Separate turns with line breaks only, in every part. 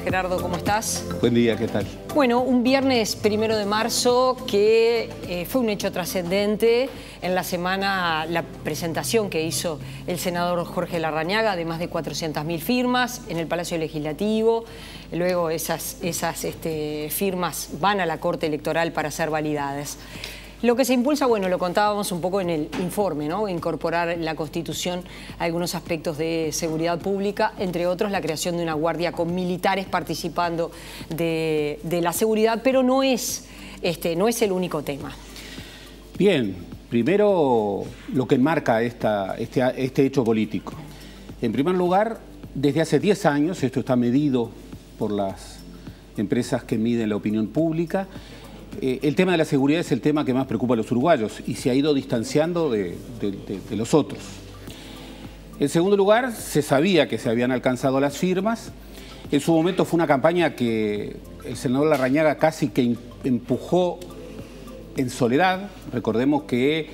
Gerardo, ¿cómo estás?
Buen día, ¿qué tal?
Bueno, un viernes 1 de marzo que fue un hecho trascendente. En la semana, la presentación que hizo el senador Jorge Larrañaga de más de 400.000 firmas en el Palacio Legislativo. Luego esas firmas van a la Corte Electoral para ser validadas. Lo que se impulsa, bueno, lo contábamos un poco en el informe, ¿no? Incorporar en la Constitución algunos aspectos de seguridad pública, entre otros la creación de una guardia con militares participando de la seguridad, pero no es el único tema.
Bien, primero lo que enmarca este hecho político. En primer lugar, desde hace 10 años, esto está medido por las empresas que miden la opinión pública, el tema de la seguridad es el tema que más preocupa a los uruguayos y se ha ido distanciando de los otros. En segundo lugar, se sabía que se habían alcanzado las firmas. En su momento fue una campaña que el senador Larrañaga casi que empujó en soledad. Recordemos que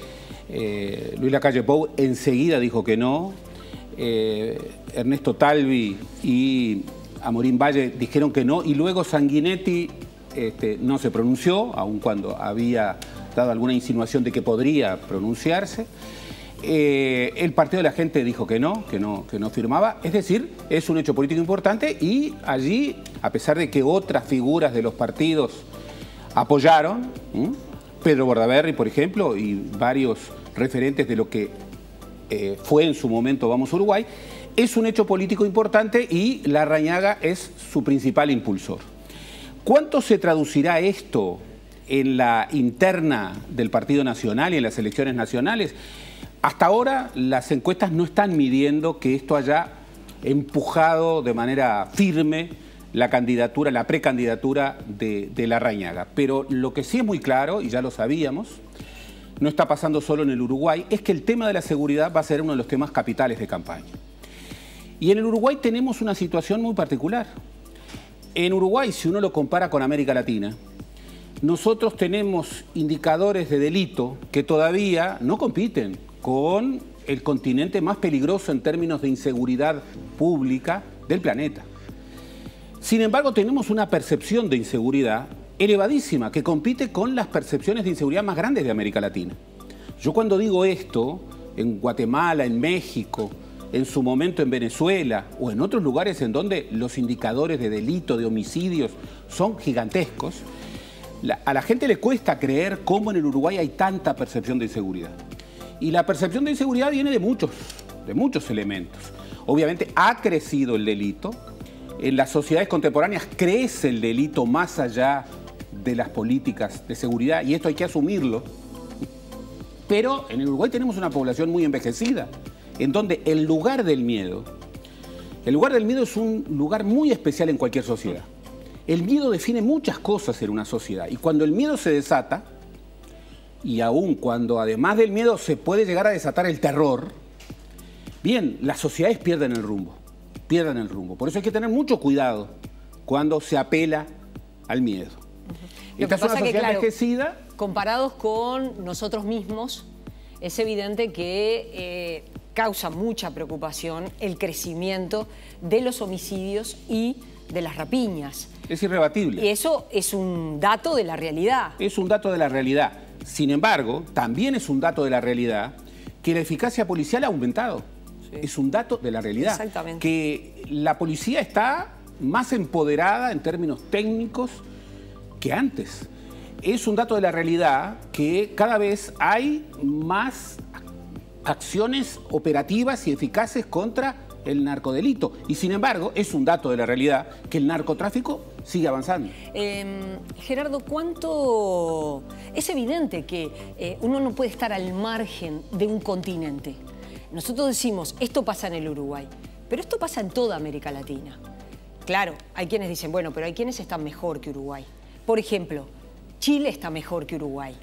Luis Lacalle Pou enseguida dijo que no. Ernesto Talvi y Amorín Valle dijeron que no y luego Sanguinetti no se pronunció, aun cuando había dado alguna insinuación de que podría pronunciarse. El Partido de la Gente dijo que no firmaba. Es decir, es un hecho político importante y allí, a pesar de que otras figuras de los partidos apoyaron, Pedro Bordaberry, por ejemplo, y varios referentes de lo que fue en su momento Vamos Uruguay, es un hecho político importante y Larrañaga es su principal impulsor. ¿Cuánto se traducirá esto en la interna del Partido Nacional y en las elecciones nacionales? Hasta ahora las encuestas no están midiendo que esto haya empujado de manera firme la candidatura, la precandidatura de Larrañaga. Pero lo que sí es muy claro, y ya lo sabíamos, no está pasando solo en el Uruguay, es que el tema de la seguridad va a ser uno de los temas capitales de campaña. Y en el Uruguay tenemos una situación muy particular. En Uruguay, si uno lo compara con América Latina, nosotros tenemos indicadores de delito que todavía no compiten con el continente más peligroso en términos de inseguridad pública del planeta. Sin embargo, tenemos una percepción de inseguridad elevadísima que compite con las percepciones de inseguridad más grandes de América Latina. Yo cuando digo esto, en Guatemala, en México, en su momento en Venezuela o en otros lugares en donde los indicadores de delito, de homicidios son gigantescos, a la gente le cuesta creer cómo en el Uruguay hay tanta percepción de inseguridad. Y la percepción de inseguridad viene de muchos elementos. Obviamente ha crecido el delito, en las sociedades contemporáneas crece el delito más allá de las políticas de seguridad y esto hay que asumirlo. Pero en el Uruguay tenemos una población muy envejecida, en donde el lugar del miedo es un lugar muy especial en cualquier sociedad. El miedo define muchas cosas en una sociedad y cuando el miedo se desata, y aún cuando además del miedo se puede llegar a desatar el terror, bien, las sociedades pierden el rumbo. Por eso hay que tener mucho cuidado cuando se apela al miedo. Esta es una sociedad envejecida.
Comparados con nosotros mismos, es evidente que causa mucha preocupación el crecimiento de los homicidios y de las rapiñas.
Es irrebatible.
Y eso es un dato de la realidad.
Es un dato de la realidad. Sin embargo, también es un dato de la realidad que la eficacia policial ha aumentado. Sí. Es un dato de la realidad.
Exactamente.
Que la policía está más empoderada en términos técnicos que antes. Es un dato de la realidad que cada vez hay más acciones operativas y eficaces contra el narcodelito. Y sin embargo, es un dato de la realidad que el narcotráfico sigue avanzando.
Gerardo, ¿cuánto...? Es evidente que uno no puede estar al margen de un continente. Nosotros decimos, esto pasa en el Uruguay, pero esto pasa en toda América Latina. Claro, hay quienes dicen, bueno, pero hay quienes están mejor que Uruguay. Por ejemplo, Chile está mejor que Uruguay.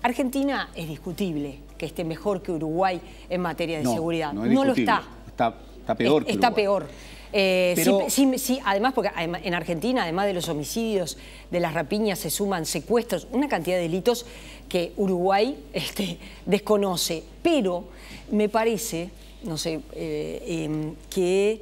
Argentina es discutible que esté mejor que Uruguay en materia de seguridad.
No lo está. Está peor que Uruguay.
Está peor.
Pero...
sí, además, porque en Argentina, además de los homicidios, de las rapiñas, se suman secuestros, una cantidad de delitos que Uruguay desconoce. Pero me parece, no sé, que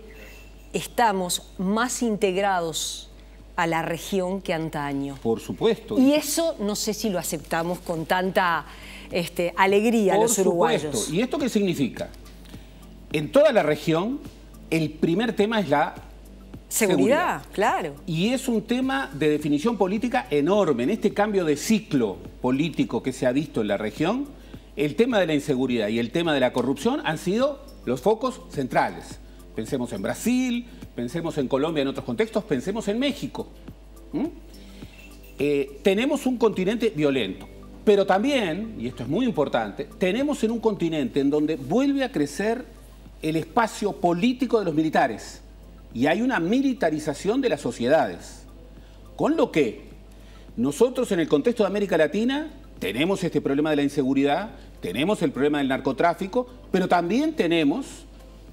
estamos más integrados a la región que antaño.
Por supuesto.
Y eso no sé si lo aceptamos con tanta alegría los uruguayos. Por supuesto.
¿Y esto qué significa? En toda la región, el primer tema es la seguridad.
Claro.
Y es un tema de definición política enorme. En este cambio de ciclo político que se ha visto en la región, el tema de la inseguridad y el tema de la corrupción han sido los focos centrales. Pensemos en Brasil, pensemos en Colombia en otros contextos, pensemos en México. Tenemos un continente violento, pero también, y esto es muy importante, tenemos en un continente en donde vuelve a crecer el espacio político de los militares y hay una militarización de las sociedades. Con lo que nosotros en el contexto de América Latina tenemos este problema de la inseguridad, tenemos el problema del narcotráfico, pero también tenemos,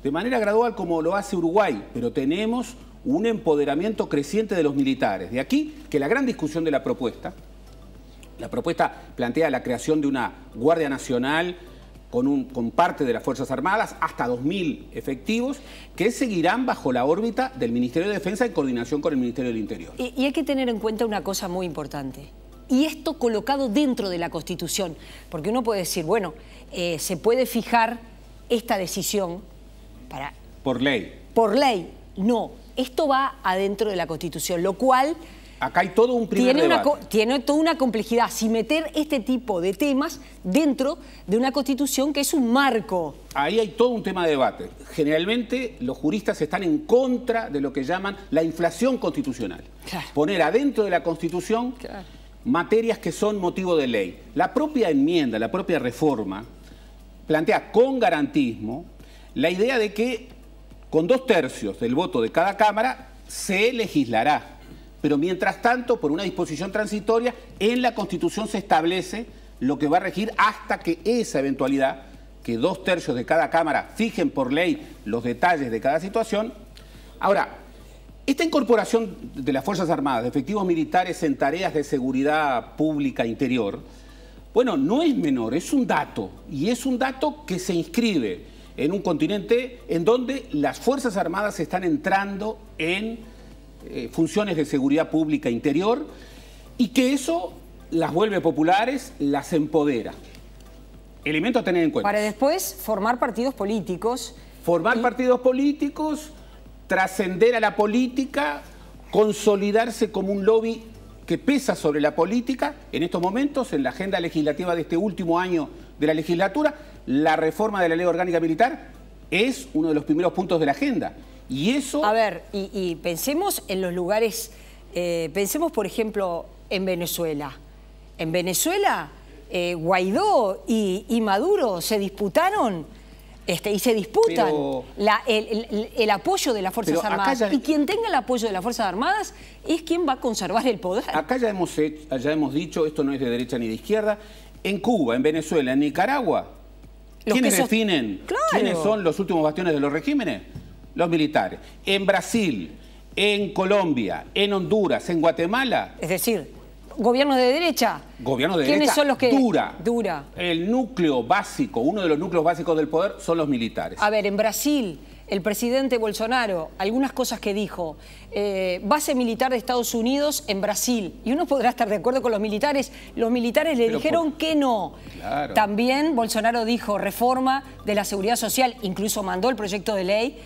de manera gradual como lo hace Uruguay, pero tenemos un empoderamiento creciente de los militares. De aquí que la gran discusión de la propuesta plantea la creación de una Guardia Nacional con parte de las Fuerzas Armadas, hasta 2.000 efectivos, que seguirán bajo la órbita del Ministerio de Defensa en coordinación con el Ministerio del Interior.
Y hay que tener en cuenta una cosa muy importante. Y esto colocado dentro de la Constitución, porque uno puede decir, bueno, se puede fijar esta decisión para...
Por ley.
Por ley. No, esto va adentro de la Constitución, lo cual...
Acá hay todo un primer debate.
Tiene toda una complejidad, si meter este tipo de temas dentro de una Constitución que es un marco.
Ahí hay todo un tema de debate. Generalmente los juristas están en contra de lo que llaman la inflación constitucional. Claro. Poner adentro de la Constitución materias que son motivo de ley. La propia enmienda, la propia reforma, plantea con garantismo la idea de que con 2/3 del voto de cada Cámara se legislará. Pero mientras tanto, por una disposición transitoria, en la Constitución se establece lo que va a regir hasta que esa eventualidad, que 2/3 de cada Cámara fijen por ley los detalles de cada situación. Ahora, esta incorporación de las Fuerzas Armadas, de efectivos militares en tareas de seguridad pública interior, bueno, no es menor, es un dato. Y es un dato que se inscribe en un continente en donde las Fuerzas Armadas están entrando en funciones de seguridad pública interior y que eso las vuelve populares, las empodera. Elemento a tener en cuenta.
Para después formar partidos políticos.
Formar partidos políticos, trascender a la política, consolidarse como un lobby que pesa sobre la política. En estos momentos, en la agenda legislativa de este último año de la legislatura, la reforma de la Ley Orgánica Militar es uno de los primeros puntos de la agenda. Y eso...
A ver, y pensemos en los lugares, pensemos por ejemplo en Venezuela. En Venezuela, Guaidó y Maduro se disputaron y se disputan el apoyo de las Fuerzas Armadas. Y quien tenga el apoyo de las Fuerzas Armadas es quien va a conservar el poder.
Acá ya hemos dicho, esto no es de derecha ni de izquierda, en Cuba, en Venezuela, en Nicaragua, ¿quiénes definen quiénes son los últimos bastiones de los regímenes? Los militares. En Brasil, en Colombia, en Honduras, en Guatemala.
Es decir, gobiernos de derecha.
Gobiernos de
¿Quiénes
derecha
son los que
dura. El núcleo básico, uno de los núcleos básicos del poder son los militares.
A ver, en Brasil, el presidente Bolsonaro, algunas cosas que dijo, base militar de Estados Unidos en Brasil. Y uno podrá estar de acuerdo con los militares le dijeron que no.
Claro.
También Bolsonaro dijo reforma de la seguridad social, incluso mandó el proyecto de ley.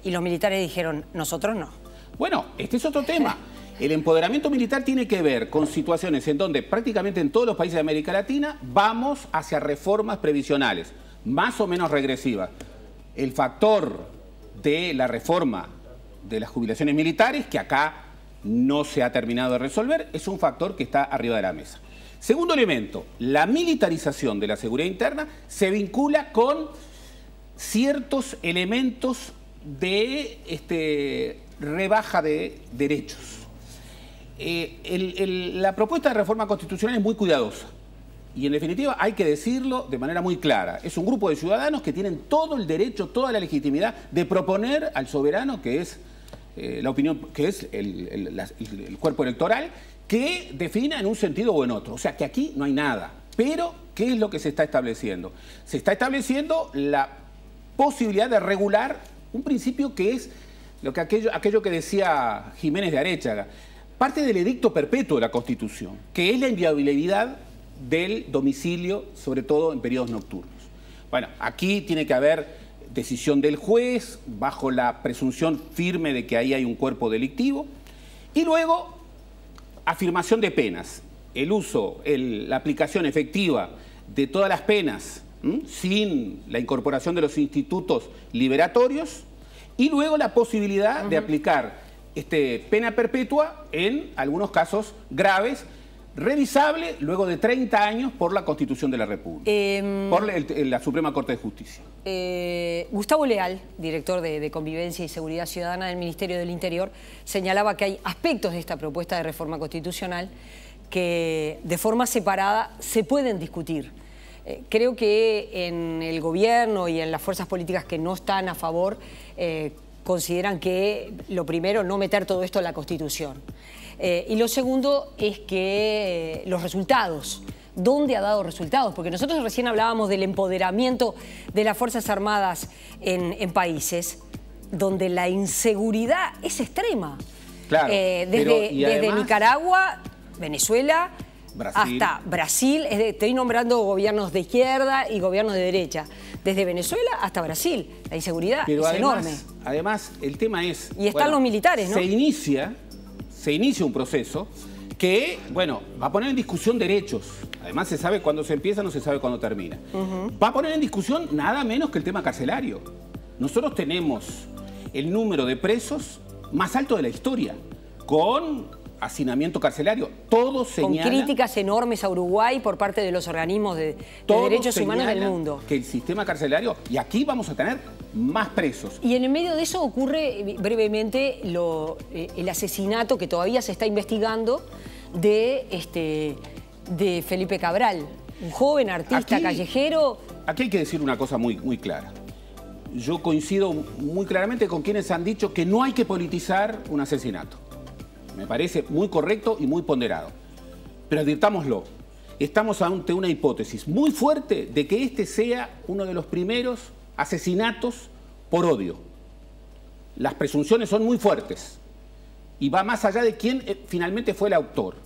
Y los militares dijeron, nosotros no.
Bueno, este es otro tema. El empoderamiento militar tiene que ver con situaciones en donde prácticamente en todos los países de América Latina vamos hacia reformas previsionales, más o menos regresivas. El factor de la reforma de las jubilaciones militares, que acá no se ha terminado de resolver, es un factor que está arriba de la mesa. Segundo elemento, la militarización de la seguridad interna se vincula con ciertos elementos de rebaja de derechos. La propuesta de reforma constitucional es muy cuidadosa y en definitiva hay que decirlo de manera muy clara. Es un grupo de ciudadanos que tienen todo el derecho, toda la legitimidad de proponer al soberano, que es la opinión, que es el cuerpo electoral, que defina en un sentido o en otro. O sea que aquí no hay nada. Pero, ¿qué es lo que se está estableciendo? Se está estableciendo la posibilidad de regular un principio que es aquello que decía Jiménez de Aréchaga, parte del edicto perpetuo de la Constitución, que es la inviolabilidad del domicilio, sobre todo en periodos nocturnos. Bueno, aquí tiene que haber decisión del juez, bajo la presunción firme de que ahí hay un cuerpo delictivo, y luego afirmación de penas, el uso, la aplicación efectiva de todas las penas, sin la incorporación de los institutos liberatorios, y luego la posibilidad de aplicar pena perpetua en algunos casos graves, revisable luego de 30 años por la Constitución de la República, por la Suprema Corte de Justicia.
Gustavo Leal, director de Convivencia y Seguridad Ciudadana del Ministerio del Interior, señalaba que hay aspectos de esta propuesta de reforma constitucional que de forma separada se pueden discutir. Creo que en el gobierno y en las fuerzas políticas que no están a favor consideran que lo primero, no meter todo esto en la Constitución. Y lo segundo es que los resultados, ¿dónde ha dado resultados? Porque nosotros recién hablábamos del empoderamiento de las Fuerzas Armadas en países donde la inseguridad es extrema.
Claro,
desde Nicaragua, Venezuela,
Brasil.
hasta Brasil. Estoy nombrando gobiernos de izquierda y gobiernos de derecha. Desde Venezuela hasta Brasil. La inseguridad es enorme.
Además, el tema es...
Y están los militares, ¿no?
Se inicia un proceso que, bueno, va a poner en discusión derechos. Además, se sabe cuándo se empieza, no se sabe cuándo termina. Va a poner en discusión nada menos que el tema carcelario. Nosotros tenemos el número de presos más alto de la historia, con hacinamiento carcelario. Todo señala...
Con críticas enormes a Uruguay por parte de los organismos de derechos humanos del mundo.
Que el sistema carcelario... Y aquí vamos a tener más presos.
Y en el medio de eso ocurre brevemente el asesinato que todavía se está investigando de Felipe Cabral, un joven artista callejero.
Aquí hay que decir una cosa muy, muy clara. Yo coincido muy claramente con quienes han dicho que no hay que politizar un asesinato. Me parece muy correcto y muy ponderado. Pero advirtámoslo, estamos ante una hipótesis muy fuerte de que este sea uno de los primeros asesinatos por odio. Las presunciones son muy fuertes y va más allá de quién finalmente fue el autor.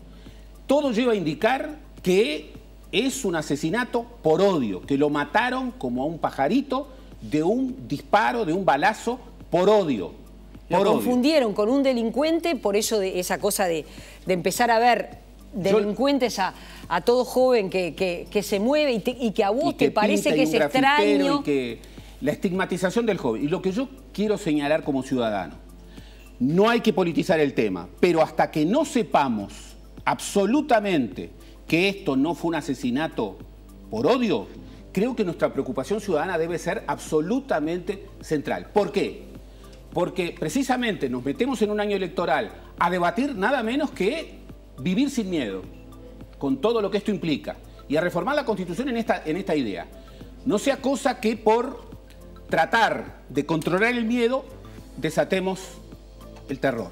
Todo lleva a indicar que es un asesinato por odio, que lo mataron como a un pajarito de un disparo, de un balazo, por odio.
Lo confundieron con un delincuente, por eso de esa cosa de empezar a ver delincuentes a todo joven que se mueve y que a vos te parece que es extraño.
Y que la estigmatización del joven. Y lo que yo quiero señalar como ciudadano, no hay que politizar el tema, pero hasta que no sepamos absolutamente que esto no fue un asesinato por odio, creo que nuestra preocupación ciudadana debe ser absolutamente central. ¿Por qué? Porque precisamente nos metemos en un año electoral a debatir nada menos que vivir sin miedo, con todo lo que esto implica, y a reformar la Constitución en esta idea. No sea cosa que por tratar de controlar el miedo desatemos el terror.